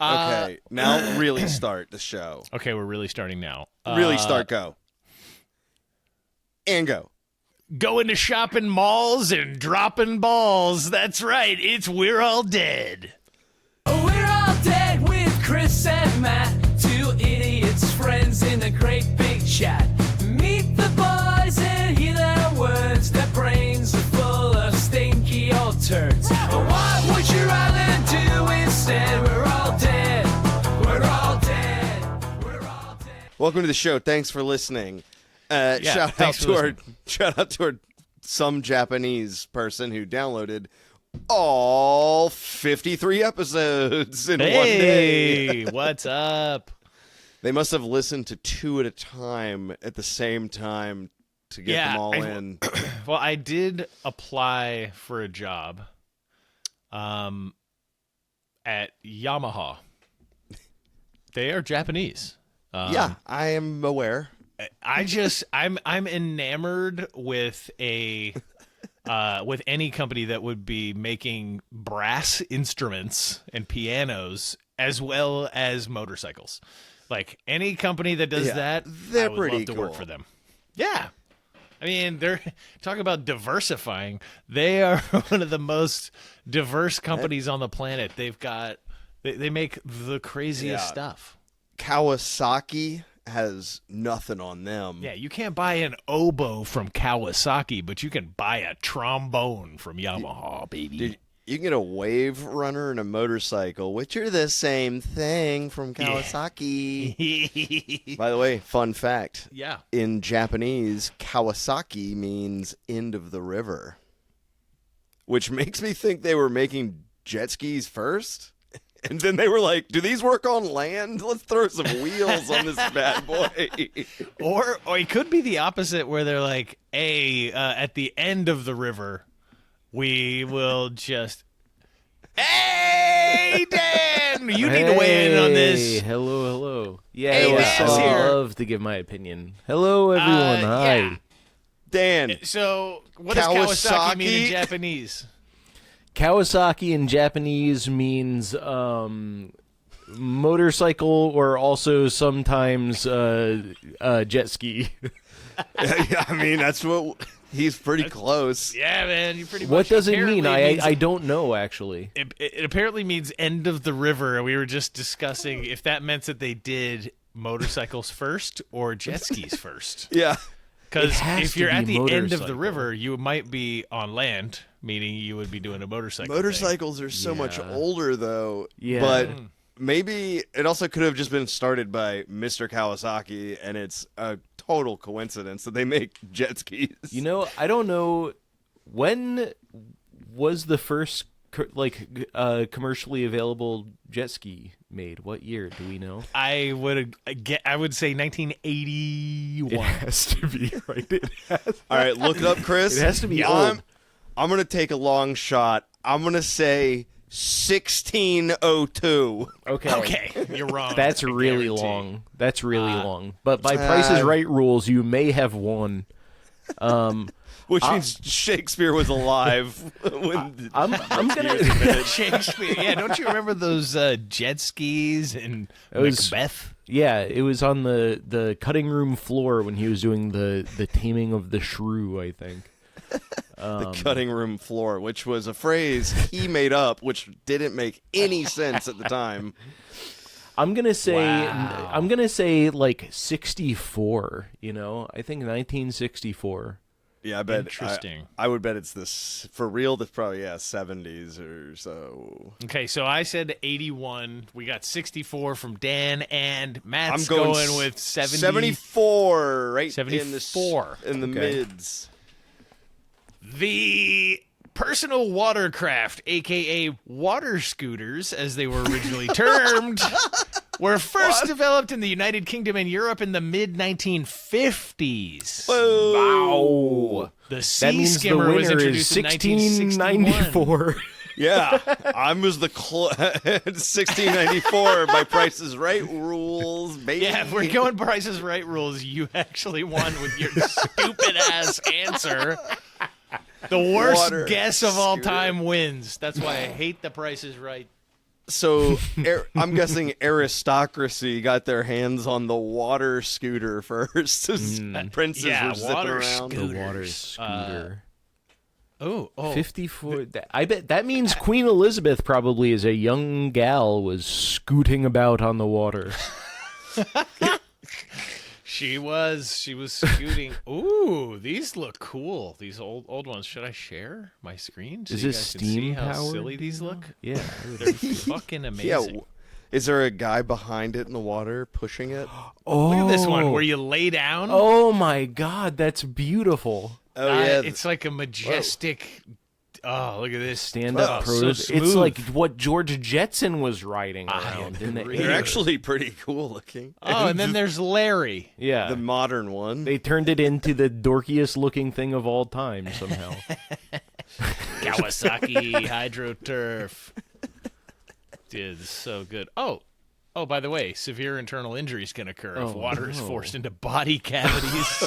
Okay, now really start the show. Okay, we're really starting now. Really start, go. And go. Going to shopping malls and dropping balls. That's right. It's We're All Dead. We're all dead with Chris and Matt, two idiots, friends in a great big chat. Meet the boys and hear their words. Their brains are full of stinky old turds. But what would you rather do instead? We're all dead. We're all dead. We're all dead. Welcome to the show. Thanks for listening. Shout out to our some Japanese person who downloaded all 53 episodes in one day. Hey, what's up? They must have listened to 2 at a time at the same time to get them all in. Well, I did apply for a job at Yamaha. They are Japanese. Yeah, I am aware. I'm enamored with with any company that would be making brass instruments and pianos as well as motorcycles. Like any company that does that, they're I would pretty love to work cool. for them. Yeah. I mean, they're talking about diversifying. They are one of the most diverse companies on the planet. They make the craziest stuff. Kawasaki has nothing on them. Yeah, you can't buy an oboe from Kawasaki, but you can buy a trombone from Yamaha, baby. Dude, you can get a wave runner and a motorcycle, which are the same thing from Kawasaki. By the way, fun fact. Yeah. In Japanese, Kawasaki means end of the river, which makes me think they were making jet skis first. And then they were like, do these work on land? Let's throw some wheels on this bad boy. Or it could be the opposite where they're like, hey, at the end of the river, we will just... Hey, Dan! You need to weigh in on this. Hello. Yeah, Hey, Dan's I here. love to give my opinion. Hello, everyone. Hi. Yeah. Dan, So, what does Kawasaki mean in Kawasaki? Japanese? Kawasaki in Japanese means motorcycle or also sometimes jet ski. I mean, that's what... He's pretty close. Yeah, man, you pretty much... What does it mean? apparently means- I don't know, actually. It apparently means end of the river, and we were just discussing if that meant that they did motorcycles first or jet skis first. Yeah. Because It has if to you're be at the end of the motorcycle. river, you might be on land, meaning you would be doing a motorcycle thing. Motorcycles are so much Yeah. older, though. Yeah. But maybe it also could have just been started by Mr. Kawasaki, and it's a total coincidence that they make jet skis. You know, I don't know when was the first commercially available jet ski made. What year do we know? I would say 1981. It has to be right. It has. All right, look it up, Chris. It has to be I'm old. going to take a long shot. I'm going to say 1602. Okay, you're wrong. That's I really guarantee. long. That's really long. But by Price is Right rules, you may have won. Which means Shakespeare was alive when I'm gonna. Shakespeare. Yeah, don't you remember those jet skis in was- Macbeth? Yeah, it was on the cutting room floor when he was doing the taming of the shrew, I think. the cutting room floor, which was a phrase he made up, which didn't make any sense at the time. I'm gonna say Wow. I'm gonna say like 64. You know, I think 1964. Yeah, I bet. Interesting. I would bet it's this for real. That's probably 70s or so. Okay, so I said 81. We got 64 from Dan, and Matt's I'm going going with 70. 74, right? 74. in the mids. The personal watercraft, a.k.a. water scooters, as they were originally termed, were first developed in the United Kingdom and Europe in the mid-1950s. Whoa. The That sea means the skimmer was winner introduced is in 1964. 1694. Yeah, I was the 1694 by Price is Right rules, baby. Yeah, if we're going Price is Right rules, you actually won with your stupid-ass answer. The worst Water guess of all scooter. time wins. That's why I hate the Price is Right. So I'm guessing aristocracy got their hands on the water scooter first. Princes were zipping water around. scooters. The water scooter. Oh, 54. I bet that means Queen Elizabeth probably, as a young gal, was scooting about on the water. She was scooting. Ooh, these look cool. These old ones. Should I share my screen so Is you this guys can see how steam-powered? silly these look? Yeah. They're fucking amazing. Yeah. Is there a guy behind it in the water pushing it? Oh, Look at this one where you lay down. Oh my God, that's beautiful. Oh yeah. It's like a majestic. Oh, look at this Stand-up Oh, pros. so It's smooth. like what George Jetson was riding around. In the agree. They're 80s. actually pretty cool looking. Oh, and then there's Larry. Yeah. The modern one. They turned it into the dorkiest looking thing of all time somehow. Kawasaki HydroTurf. Dude, this is so good. Oh, by the way, severe internal injuries can occur if water is forced into body cavities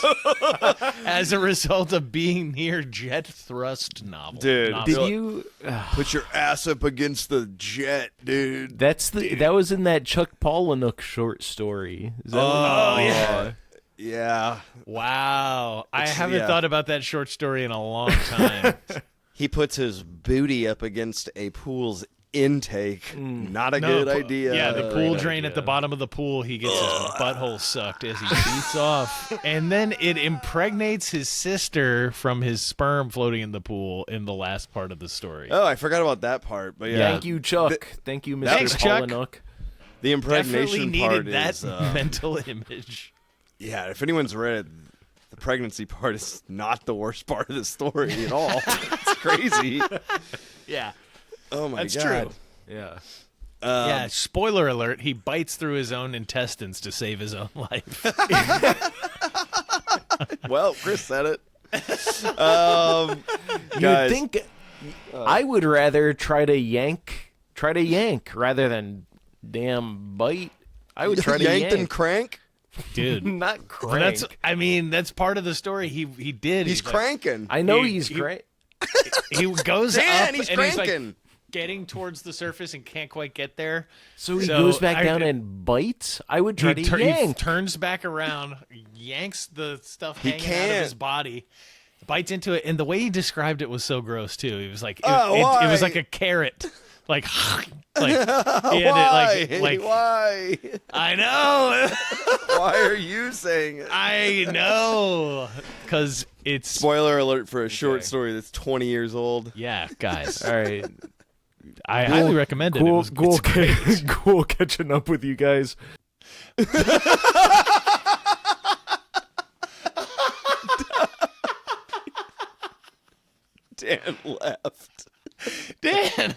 as a result of being near jet thrust novel. Dude, nozzle. Did you? Put your ass up against the jet, dude. That was in that Chuck Palahniuk short story. Is that Oh, yeah. Yeah. Wow. I haven't yeah. thought about that short story in a long time. He puts his booty up against a pool's intake. Not a good idea. Yeah, the pool Great drain at idea. the bottom of the pool, he gets his butthole sucked as he beats off. And then it impregnates his sister from his sperm floating in the pool in the last part of the story. Oh, I forgot about that part. But yeah, Thank you, Chuck. Thank you, Mr. Thanks, Chuck. Palahniuk. the Definitely impregnation part needed that is. mental image. Yeah, if anyone's read it, the pregnancy part is not the worst part of the story at all. It's crazy. Yeah. Oh my That's god. true. Yeah. Yeah, spoiler alert, he bites through his own intestines to save his own life. Well, Chris said it. You'd Guys, think I would rather try to yank rather than damn bite. I would try to yanked yank. and crank. Dude. Not Well, crank. that's part of the story. He did. He's like- cranking. I know he- he's he- great. He goes Dan, up he's and he's like cranking. getting towards the surface and can't quite get there. So he goes back I- down and bites. I would try to he yank. turns back around, yanks the stuff He hanging out of can't. his body, bites into it, and the way he described it was so gross too. He was like, it Oh, was why? like a carrot, like he had Why? it like Why? I know, Why are you saying it? I know, because it's Spoiler alert for a short story that's 20 years old. yeah, guys. All right. I highly recommend it. It was it's great. cool catching up with you guys. Dan left. Dan.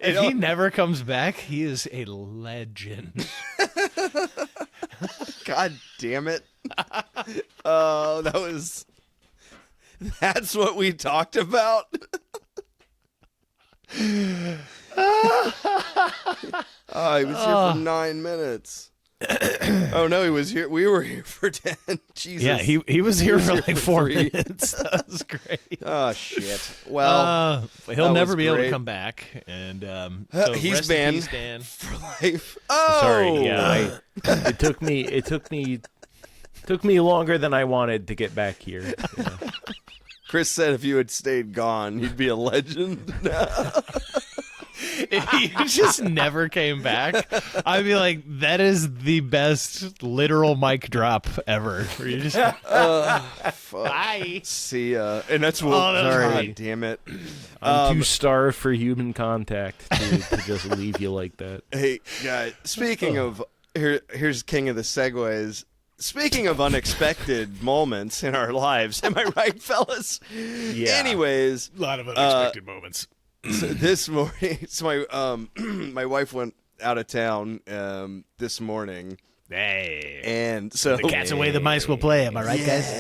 If he never comes back, he is a legend. God damn it. Oh, that's what we talked about. Oh, he was here for 9 minutes. Oh no, he was here. We were here for 10. Jesus. Yeah, he was here for like 4 3. minutes. That was great. Oh shit. Well, He'll that never was be able to great. come back, and so he's rest in banned peace, Dan. for life. Oh, Sorry, yeah. It took me longer than I wanted to get back here. Yeah. Chris said if you had stayed gone, you'd be a legend. If you just never came back, I'd be like, that is the best literal mic drop ever. Where you just bye. See ya. And that's what. Oh, that was God great. damn it. I'm too starved for human contact to just leave you like that. Hey, guys. Speaking of, here's king of the segues. Speaking of unexpected moments in our lives, am I right, fellas? Yeah. Anyways, A lot of unexpected moments. so this morning, so my my wife went out of town this morning, Hey. and so The cat's away, the mice will play. Am I right, guys?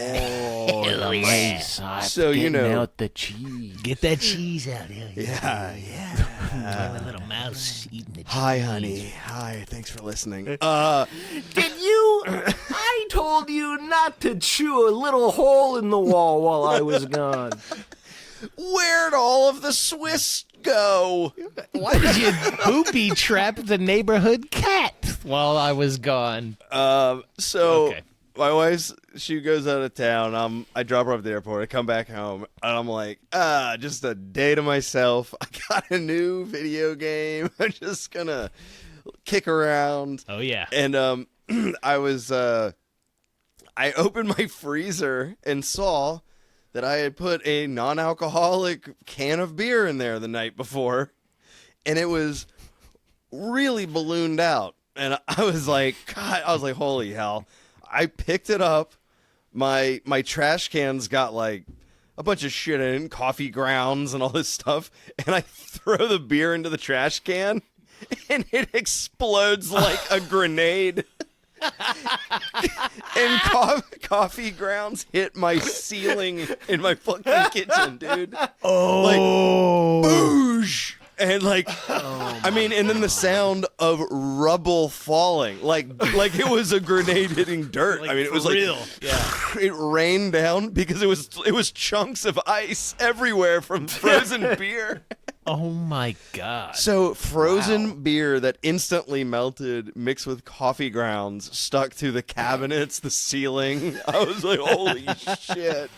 Oh, the mice. So, you know- out the cheese. Get that cheese out here. yeah. A little mouse eating the cheese. Hi, honey. Hi. Thanks for listening. Did you? I told you not to chew a little hole in the wall while I was gone. Where'd all of the Swiss go. Why did you booby trap the neighborhood cat while I was gone? So Okay. my wife, she goes out of town. I drop her off at the airport. I come back home, and I'm like, just a day to myself. I got a new video game. I'm just gonna kick around. Oh yeah. And I opened my freezer and saw that I had put a non-alcoholic can of beer in there the night before, and it was really ballooned out. And I was like, God, I was like, holy hell. I picked it up. My trash can's got like a bunch of shit in it, coffee grounds and all this stuff, and I throw the beer into the trash can, and it explodes like a grenade. And coffee grounds hit my ceiling in my fucking kitchen, dude. Oh. Like, boosh! And like, I mean, and then the sound of rubble falling, like it was a grenade hitting dirt. I mean, it was real. like, Yeah. it rained down because it was chunks of ice everywhere from frozen beer. Oh my god. So frozen beer that instantly melted, mixed with coffee grounds, stuck to the cabinets, the ceiling. I was like, holy shit.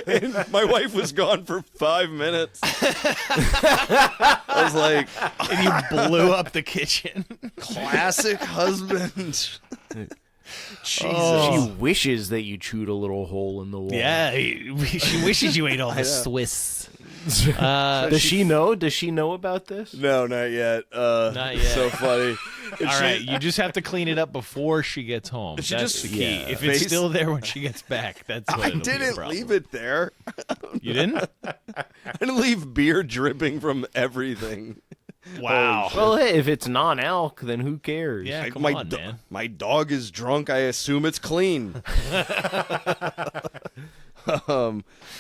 And my wife was gone for 5 minutes. I was like, And you blew up the kitchen. classic husband. Jesus. She wishes that you chewed a little hole in the wall. Yeah, she wishes you ate all the Swiss. Does she know? Does she know about this? No, not yet. Not yet. So funny. All right, you just have to clean it up before she gets home. She That's just- the key. yeah. If it's Face- still there when she gets back, that's what I it'll be a didn't problem. leave it there. You didn't? I didn't leave beer dripping from everything. Wow. Well, hey, if it's non-alc, then who cares? Yeah, come my on, do- man. My dog is drunk. I assume it's clean.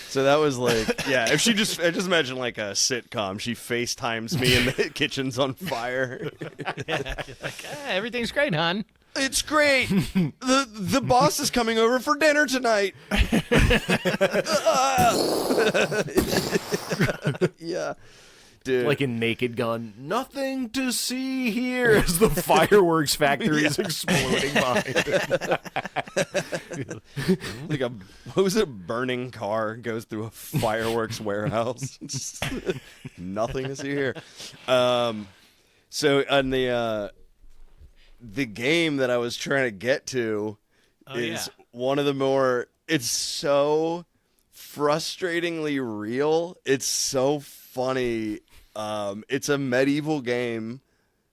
So that was like, yeah. If I just imagine like a sitcom. She FaceTimes me and the kitchen's on fire. Everything's great, hon. It's great. The boss is coming over for dinner tonight. Yeah. Dude. Like in Naked Gun, nothing to see here as the fireworks factory is exploding behind it. like a what was it? Burning car goes through a fireworks warehouse. Nothing to see here. So on the game that I was trying to get to is one of the more. It's so frustratingly real. It's so funny. It's a medieval game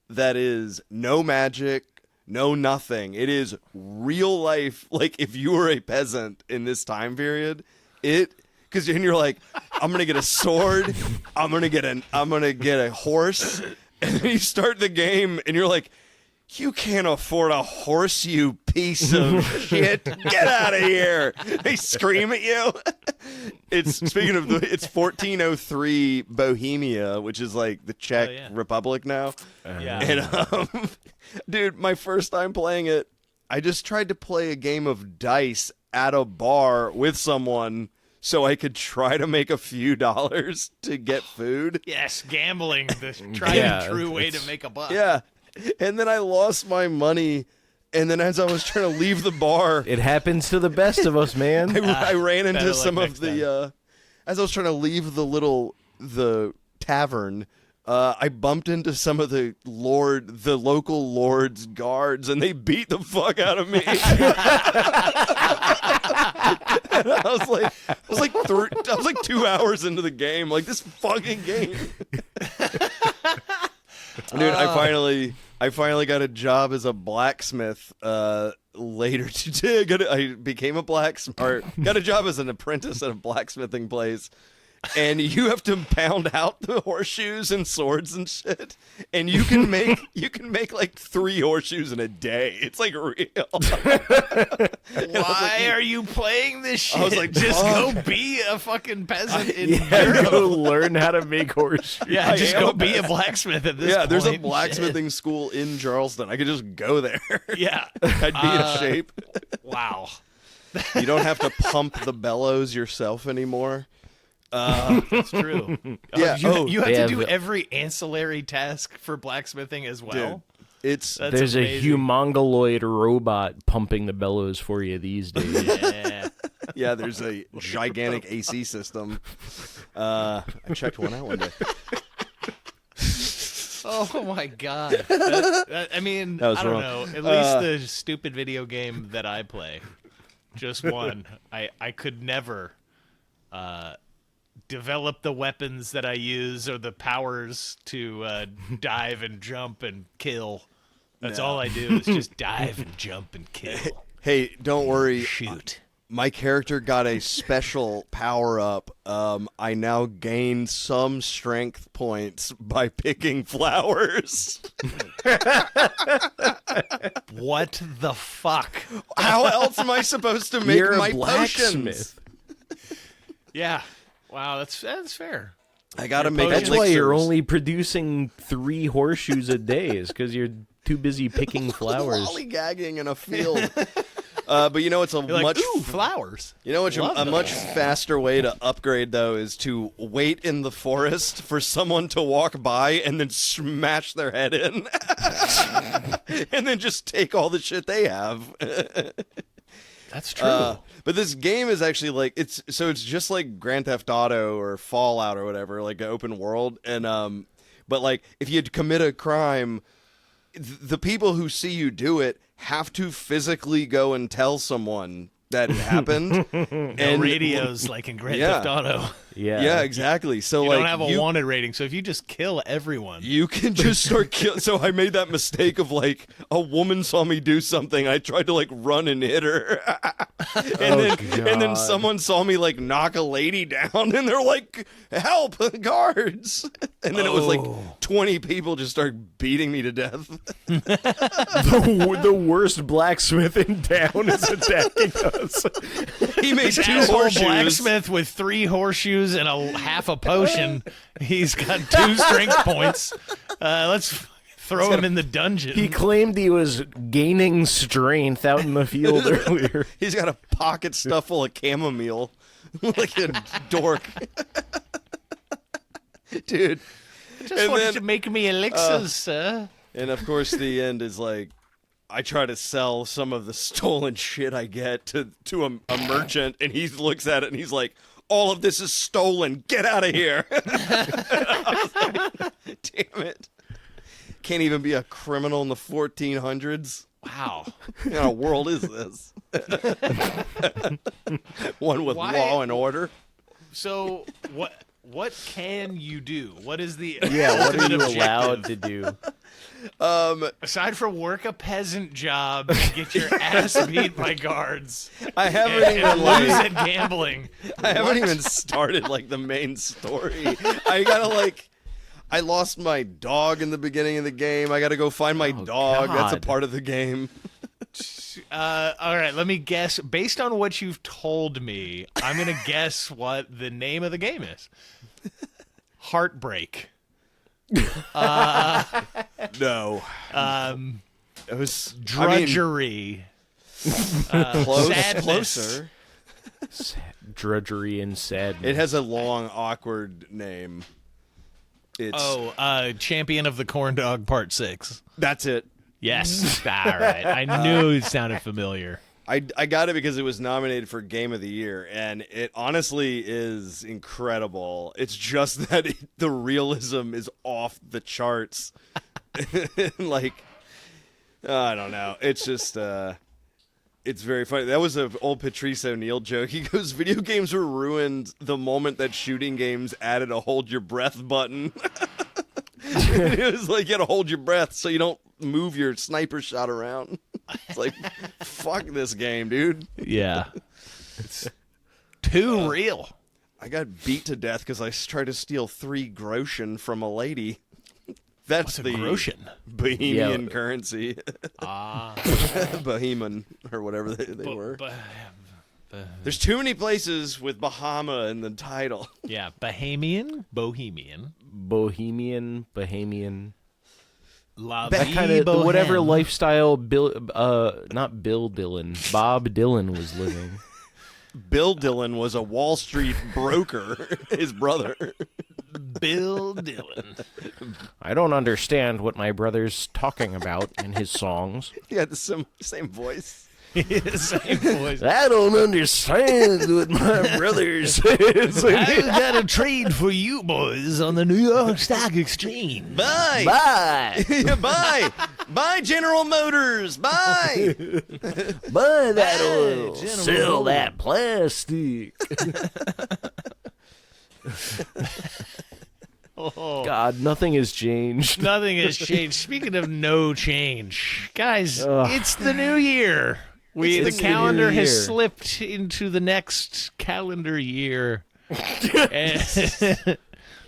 that is no magic, no nothing. It is real life. Like if you were a peasant in this time period, because you're like, I'm gonna get a sword, I'm gonna get a horse, and then you start the game and you're like, you can't afford a horse, you piece of shit. Get out of here. They scream at you. It's 1403 Bohemia, which is like the Czech Republic now. Yeah. And dude, my first time playing it, I just tried to play a game of dice at a bar with someone so I could try to make a few dollars to get food. Yes, gambling, the tried and true way to make a buck. Yeah. And then I lost my money, and then as I was trying to leave the bar, It happens to the best of us, man. I ran into better luck some of next the as I was trying to leave the tavern, I bumped into some of the local lord's guards, and they beat the fuck out of me. And I was like 2 hours into the game, like this fucking game. Dude, I finally got a job as a blacksmith later today. I became a blacksmith. Got a job as an apprentice at a blacksmithing place. And you have to pound out the horseshoes and swords and shit. And you can make like 3 horseshoes in a day. It's like real. Why are you playing this shit? I was like, just fuck. go be a fucking peasant in Yeah, Europe. go learn how to make horseshoes. Yeah, I just am go a be a blacksmith at this Yeah, point. there's a Shit. blacksmithing school in Charleston. I could just go there. Yeah. I'd be in shape. Wow. You don't have to pump the bellows yourself anymore. That's true. Yeah. You have They to have- do every ancillary task for blacksmithing as well. It's That's There's amazing. a humongoloid robot pumping the bellows for you these days. Yeah. yeah. There's a gigantic AC system. I checked one out one day. Oh my god. I mean, That was I don't wrong. know. At least the stupid video game that I play, just one. I could never develop the weapons that I use or the powers to dive and jump and kill. That's all I do is just dive and jump and kill. Hey, don't worry. Shoot. My character got a special power up. I now gain some strength points by picking flowers. What the fuck? How else am I supposed to make You're a my potions? blacksmith. Yeah. Wow, that's fair. I gotta Your make potions- That's why you're elixirs. only producing 3 horseshoes a day, is because you're too busy picking flowers. lollygagging in a field. But you know it's a You're like, much ooh, flowers. you know what's Love a them. much faster way to upgrade though is to wait in the forest for someone to walk by and then smash their head in, and then just take all the shit they have. That's true. But this game is actually like it's just like Grand Theft Auto or Fallout or whatever, like an open world. And but like if you commit a crime, the people who see you do it have to physically go and tell someone that it happened. No and radios like in Grand Yeah. Theft Auto. Yeah. Yeah, exactly. So You like don't have a wanted rating, so if you just kill everyone, you can just start kill. So I made that mistake of like a woman saw me do something. I tried to like run and hit her, and then someone saw me like knock a lady down, and they're like, "Help, guards!" And then it was like 20 people just start beating me to death. the worst blacksmith in town is attacking us. He made this 2 asshole horseshoes. blacksmith with 3 horseshoes and a half a potion. He's got 2 strength points. Let's throw him in the dungeon. He claimed he was gaining strength out in the field earlier. He's got a pocket stuff full of chamomile, like a dork, dude. just and wanted then- to make me elixirs, sir. And of course, the end is like, I try to sell some of the stolen shit I get to a merchant, and he looks at it and he's like, "All of this is stolen. Get out of here!" I was like, damn it! Can't even be a criminal in the 1400s. Wow. What kind of world is this? One with Why- law and order. So what can you do? What is the Yeah, what are ultimate you objective? allowed to do? Aside from work a peasant job, get your ass beat by guards, I haven't and even lose like. at gambling. I haven't even started like the main story. I gotta like. I lost my dog in the beginning of the game. I gotta go find my dog. That's a God. part of the game. All right, let me guess. Based on what you've told me, I'm gonna guess what the name of the game is. Heartbreak. No. It was I mean, Drudgery. close, sadness. closer. Drudgery and sadness. It has a long, awkward name. It's Champion of the Corn Dog Part 6. that's it. Yes. All right. I knew it sounded familiar. I got it because it was nominated for Game of the Year, and it honestly is incredible. It's just that the realism is off the charts. Like, I don't know. It's just, it's very funny. That was an old Patrice O'Neill joke. He goes, video games were ruined the moment that shooting games added a hold your breath button. It was like you had to hold your breath so you don't move your sniper shot around. It's like, fuck this game, dude. Yeah. It's too real. I got beat to death because I tried to steal 3 groschen from a lady. That's What's a the groschen? Bohemian Yeah. currency. Ah. Bohemian, or whatever they were. But, There's too many places with Bahama in the title. yeah, Bohemian. Bohemian. La That vie kind of bohème. whatever lifestyle not Bill Dylan, Bob Dylan was living. Bill Dillon was a Wall Street broker, his brother. Bill Dillon. I don't understand what my brother's talking about in his songs. He had the same voice. Same voice. I don't understand what my brother says. I've got a trade for you boys on the New York Stock Exchange. Bye. Bye. Bye. Bye, General Motors. Bye. Buy that oil. General Sell Motors. that plastic. God, nothing has changed. Nothing has changed. Speaking of no change, guys, it's the new year. The It's the calendar new has year. slipped into the next calendar year. And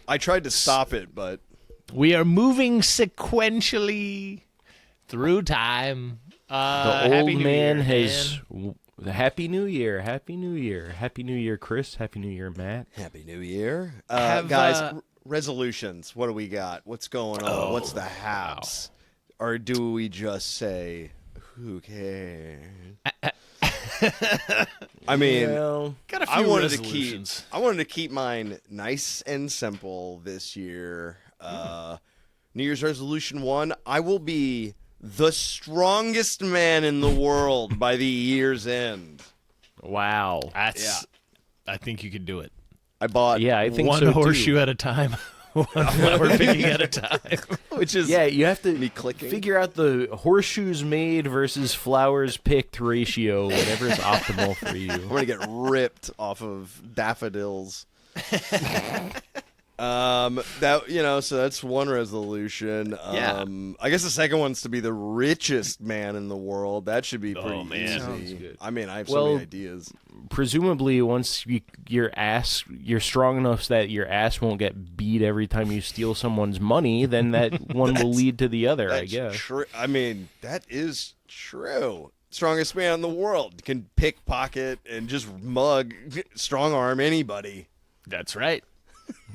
I tried to stop it, but we are moving sequentially through time. The Happy old New man Year, has. Happy New Year. Happy New Year. Happy New Year, Chris. Happy New Year, Matt. Happy New Year. Have, Guys, resolutions. What do we got? What's going on? What's the haps? Or do we just say, who cares? I mean, Got a few I wanted resolutions. I wanted to keep mine nice and simple this year. New Year's resolution 1, I will be the strongest man in the world by the year's end. Wow. That's. I think you could do it. I bought Yeah, I think One so horseshoe too. at a time. One flower picking at a time. which is Yeah, you have to me clicking. figure out the horseshoes made versus flowers picked ratio, whatever's optimal for you. I'm gonna get ripped off of daffodils. So that's one resolution. Yeah. I guess the second one's to be the richest man in the world. That should be pretty man. easy. Sounds good. I mean, I have so many Well, ideas. Presumably, once you're strong enough that your ass won't get beat every time you steal someone's money, then that one will lead to the other, I That's guess. true. I mean, that is true. Strongest man in the world can pickpocket and just mug, strong arm anybody. That's right.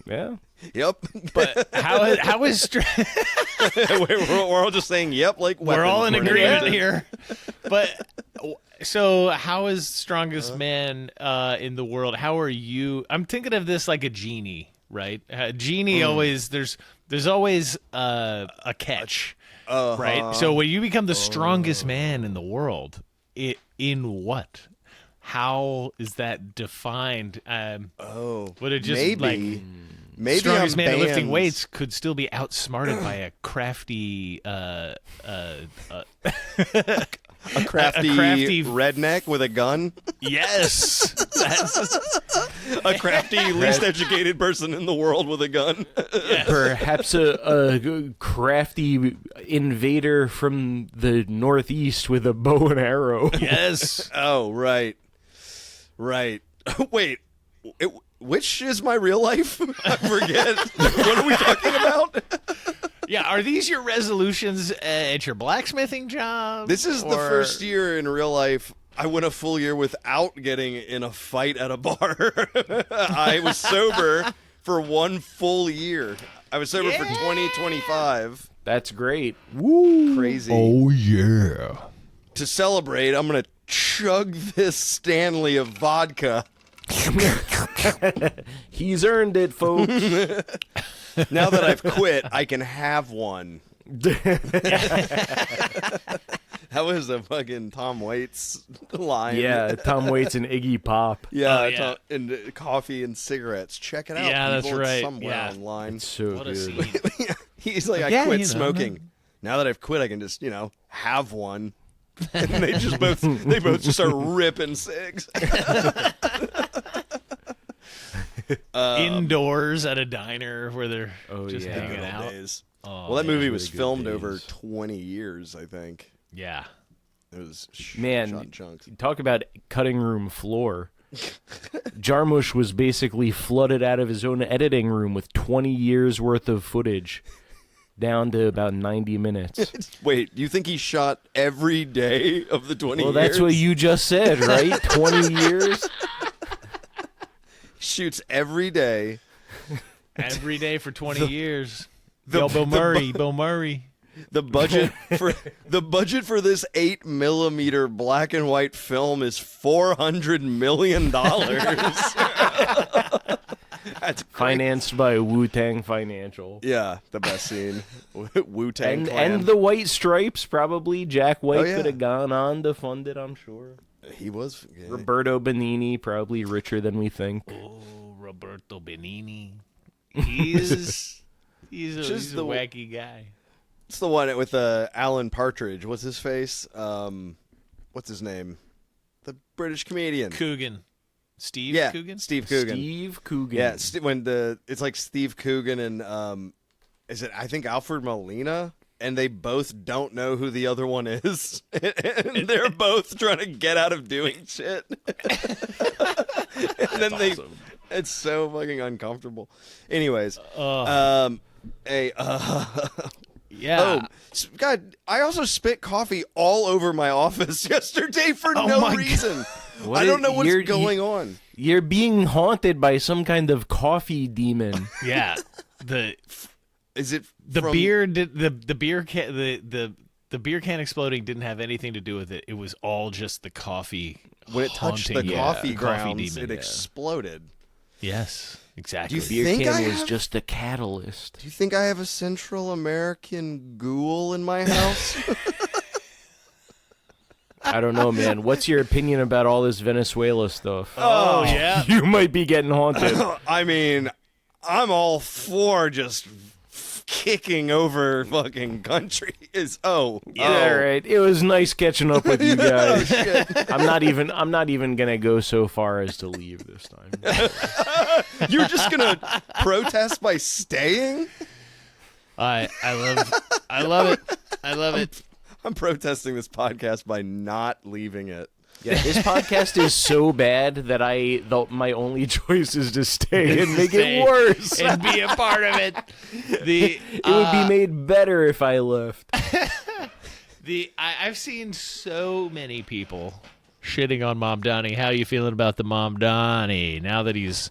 Yeah. Yep. But how is we're all just saying yep, like we're all in weapons. agreement here. But so how is strongest man in the world? How are you? I'm thinking of this like a genie, right? A genie always there's always a catch, right? So when you become the strongest man in the world, in what? How is that defined? Would it just Maybe strongest on man at lifting bands. weights could still be outsmarted by a crafty A crafty redneck with a gun. yes. A crafty, least educated person in the world with a gun. Perhaps a crafty invader from the northeast with a bow and arrow. Yes. Oh, right. Wait, which is my real life? I forget. What are we talking about? Yeah, are these your resolutions at your blacksmithing job? This is the Or- first year in real life I went a full year without getting in a fight at a bar. I was sober for 1 full year. I was sober for 2025. That's great. Woo! Crazy. yeah. To celebrate, I'm going to chug this Stanley of vodka. He's earned it, folks. Now that I've quit, I can have one. That was a fucking Tom Waits line. Yeah, Tom Waits and Iggy Pop. Yeah, Oh, yeah. and coffee and cigarettes. Check it out. Yeah, that's people. It's right. somewhere Yeah. online. So What a good. scene. He's like, I Yeah, quit you know, smoking. Now that I've quit, I can just, have one. And they both just start ripping cigs. Indoors at a diner where they're Oh, just yeah. hanging Good old out. days. Oh, Well, that movie really was good filmed days. over 20 years, I think. Yeah. It was Man, shot in chunks. Talk about cutting room floor. Jarmusch was basically flooded out of his own editing room with 20 years worth of footage, down to about 90 minutes. Wait, you think he shot every day of the 20 Well, years? that's what you just said, right? 20 years? Shoots every day. Every day for 20 years. Bill Murray. The budget for this 8mm black and white film is $400 million. That's great. Financed by Wu-Tang Financial. Yeah, the best scene. Wu-Tang Clan. And the White Stripes, probably. Jack White Oh, yeah. could have gone on to fund it, I'm sure. He was. Yeah. Roberto Benigni, probably richer than we think. Oh, Roberto Benigni. He's Just a the- wacky guy. It's the one with Alan Partridge. What's his face? What's his name? The British comedian. Coogan. Steve Yeah, Coogan? Steve Coogan. Steve Coogan. Yeah, it's like Steve Coogan and is it? I think Alfred Molina, and they both don't know who the other one is, and they're both trying to get out of doing shit. And then it's so fucking uncomfortable. Anyways, hey, Yeah. God, I also spit coffee all over my office yesterday for Oh no my reason. What I don't is- know what's you're- going on. You're being haunted by some kind of coffee demon. Yeah. The Is it the from- beer did the beer can the beer can exploding didn't have anything to do with it. It was all just the coffee. When it touched the haunting, coffee grounds, demon, it yeah. exploded. Yes, exactly. Do you Beer think can I was have- just a catalyst. Do you think I have a Central American ghoul in my house? I don't know, man. What's your opinion about all this Venezuela stuff? Oh yeah. You might be getting haunted. I mean, I'm all for just kicking over fucking country. All right. It was nice catching up with you guys. Shit. I'm not even gonna go so far as to leave this time. You're just gonna protest by staying? I love it. I'm protesting this podcast by not leaving it. Yeah, this podcast is so bad that my only choice is to stay and make Stay it worse. and be a part of it. The It would be made better if I left. I've seen so many people shitting on Mom Donnie. How you feeling about the Mom Donnie now that he was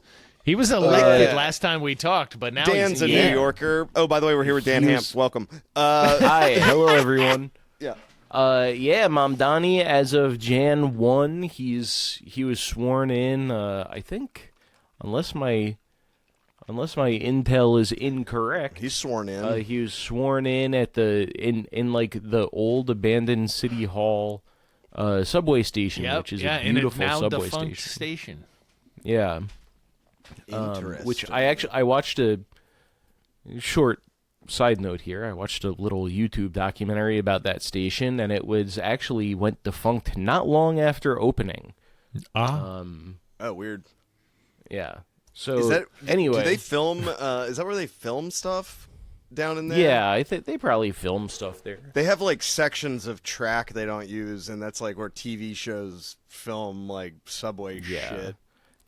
elected yeah. last time we talked, but now Dan's a he's New Yorker. Oh, by the way, we're here with Dan He Hanf. was- Welcome. Hi, hello everyone. Yeah. Yeah, Mamdani, as of Jan 1, he was sworn in, I think, unless my intel is incorrect. He's sworn in. He was sworn in at in like the old abandoned city hall subway station, Yep, which is yeah, a in beautiful now subway defunct station. station. Yeah. Interesting. Which I watched a short side note here. I watched a little YouTube documentary about that station, and it went defunct not long after opening. Ah, Oh, weird. Yeah. So Is that anyway? Do they film? Is that where they film stuff down in there? Yeah, I think they probably film stuff there. They have like sections of track they don't use, and that's like where TV shows film like subway shit.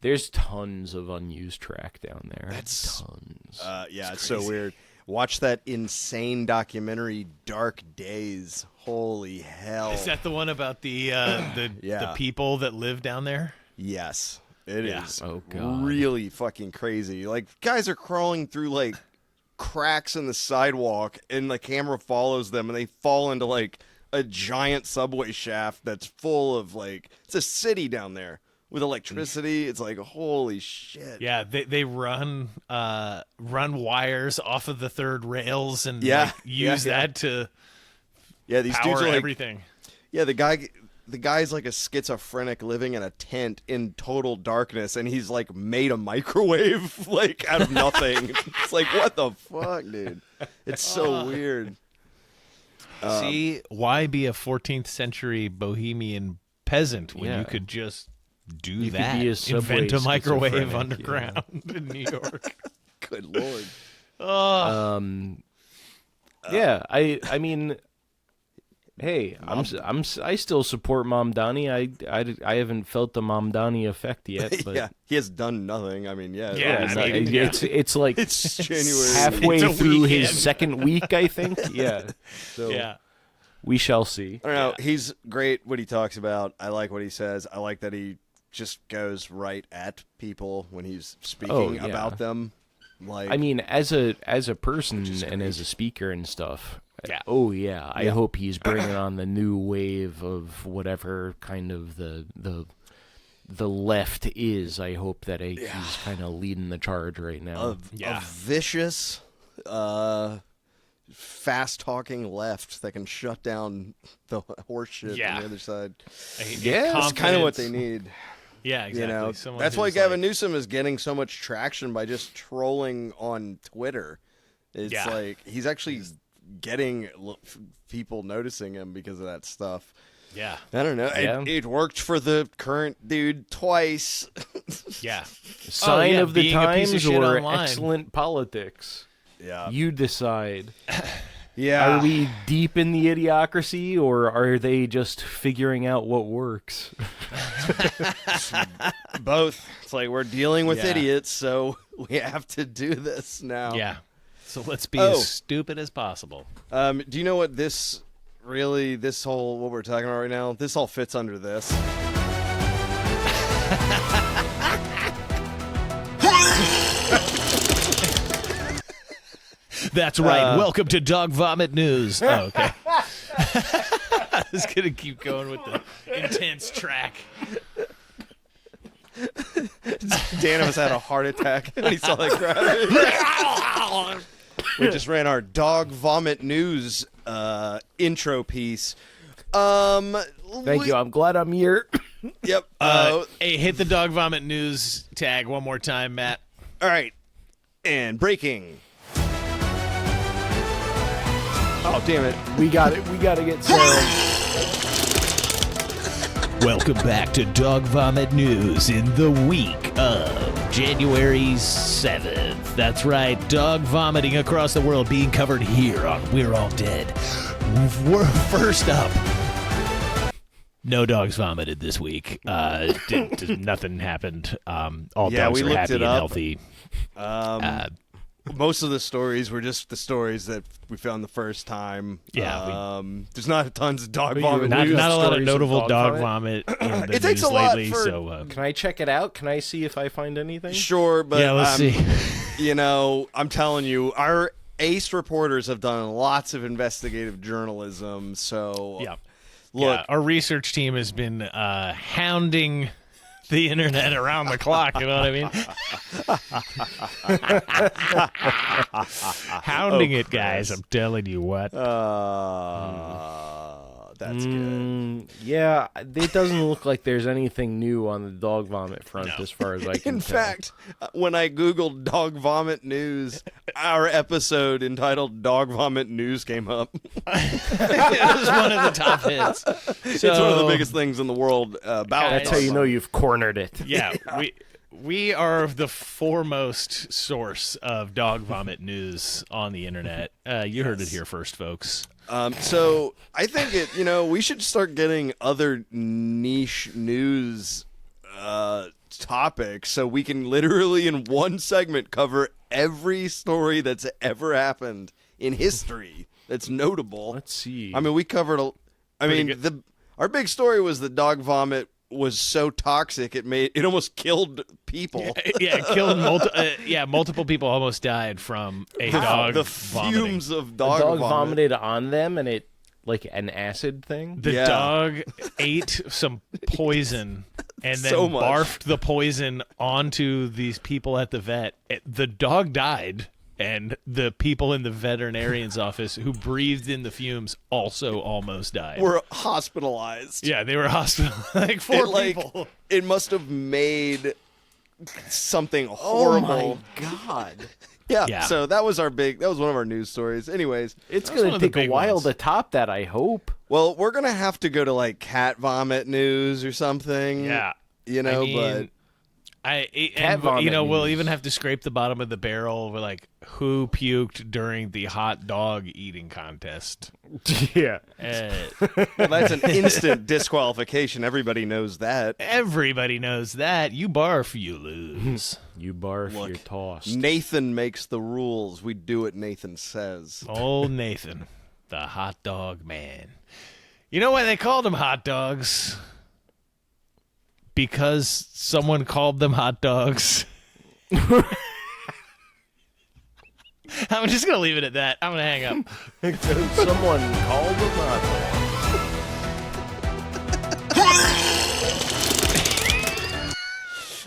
There's tons of unused track down there. That's- tons. Yeah, it's so weird. Watch that insane documentary, Dark Days. Holy hell! is that the one about the Yeah. people that live down there? Yes, it is. Yeah. Oh, God. Really fucking crazy. Like guys are crawling through like cracks in the sidewalk, and the camera follows them, and they fall into like a giant subway shaft that's full of like it's a city down there with electricity. It's like holy shit. Yeah, they run wires off of the third rails and Yeah, like, use yeah. that to Yeah, these dudes power are like everything. yeah. The guy's like a schizophrenic living in a tent in total darkness, and he's like made a microwave like out of nothing. It's like what the fuck, dude? It's so weird. See, why be a 14th century bohemian peasant when Yeah. you could just do You could that? be a subway Invent a microwave schizophrenic, underground in New York. Good lord. Yeah, I mean, hey, I still support Mamdani. I haven't felt the Mamdani effect yet, but Yeah, he has done nothing. I mean, yeah, Yeah, it's, I not- mean, yeah. it's like it's January. halfway It's a through his weekend. second week, I think. Yeah, so Yeah. we shall see. I don't know. He's great what he talks about. I like what he says. I like that he just goes right at people when he's speaking yeah. about them. Like, I mean, as a person and as a speaker and stuff. Yeah. Oh yeah. I hope he's bringing on the new wave of whatever kind of the left is. I hope that he's kind of leading the charge right now. a vicious, fast-talking left that can shut down the horse shit on the other side. That's kind of what they need. Yeah, exactly. You know, Someone that's why who's Gavin Newsom is getting so much traction by just trolling on Twitter. It's like he's actually getting people noticing him because of that stuff. Yeah. I don't know. Yeah. It worked for the current dude twice. Yeah. Sign of the being a piece of times shit or online. excellent politics. Yeah. You decide. Yeah. Are we deep in the idiocracy, or are they just figuring out what works? Both. It's like we're dealing with Yeah. idiots, so we have to do this now. Yeah. So let's be as stupid as possible. Do you know what this whole, what we're talking about right now, this all fits under this. That's right. Welcome to Dog Vomit News. Oh, okay. I was going to keep going with the intense track. Dan almost had a heart attack when he saw that crowd. We just ran our Dog Vomit News intro piece. Thank you. I'm glad I'm here. Yep. Hey, hit the Dog Vomit News tag one more time, Matt. All right. And breaking. Oh, damn it. We got it. We got to get sound. Welcome back to Dog Vomit News in the week of January 7th. That's right, dog vomiting across the world being covered here on We're All Dead. We're first up. No dogs vomited this week. Nothing happened. All dogs we are looked happy it and up. healthy. Most of the stories were just the stories that we found the first time. Yeah, there's not tons of dog vomit Not, news. not a lot of stories of notable dog dog vomit in the It takes news a lot lately. for- So Can I check it out? Can I see if I find anything? Sure, but yeah, let's see. you know, I'm telling you, our ace reporters have done lots of investigative journalism. So Yeah. look, Yeah, our research team has been hounding the internet around the clock. You know what I mean? Hounding it, guys. I'm telling you what. that's good. Yeah, it doesn't look like there's anything new on the dog vomit front as far as I can In tell. fact, when I googled dog vomit news, our episode entitled "Dog Vomit News" came up. It was one of the top hits. It's one of the biggest things in the world about. That's how you know you've cornered it. Yeah, we are the foremost source of dog vomit news on the internet. You heard it here first, folks. So I think we should start getting other niche news topics so we can literally in one segment cover every story that's ever happened in history that's notable. Let's see. I mean, we covered our big story was the dog vomit was so toxic it almost killed people. Yeah, it killed multiple people almost died from a dog the vomiting. fumes of the dog dog vomit. vomited on them, and it like an acid thing. The Yeah. dog ate some poison and then So much. barfed the poison onto these people at the vet. The dog died, and the people in the veterinarian's office who breathed in the fumes also almost died. Were hospitalized. Yeah, they were hospitalized. Like four people. It must have made something horrible. Oh my god! Yeah. So that was one of our news stories. Anyways, It's That's one gonna of the take a big while ones. to top that. I hope. well, we're gonna have to go to like cat vomit news or something. Yeah. But Cat vomit we'll news. even have to scrape the bottom of the barrel with like who puked during the hot dog eating contest. Yeah. that's an instant disqualification. Everybody knows that. Everybody knows that. You barf, you lose. You barf, you're tossed. Nathan makes the rules. We do what Nathan says. Old Nathan, the hot dog man. You know why they called them hot dogs? Because someone called them hot dogs. I'm just gonna leave it at that. I'm gonna hang up. Someone called them up.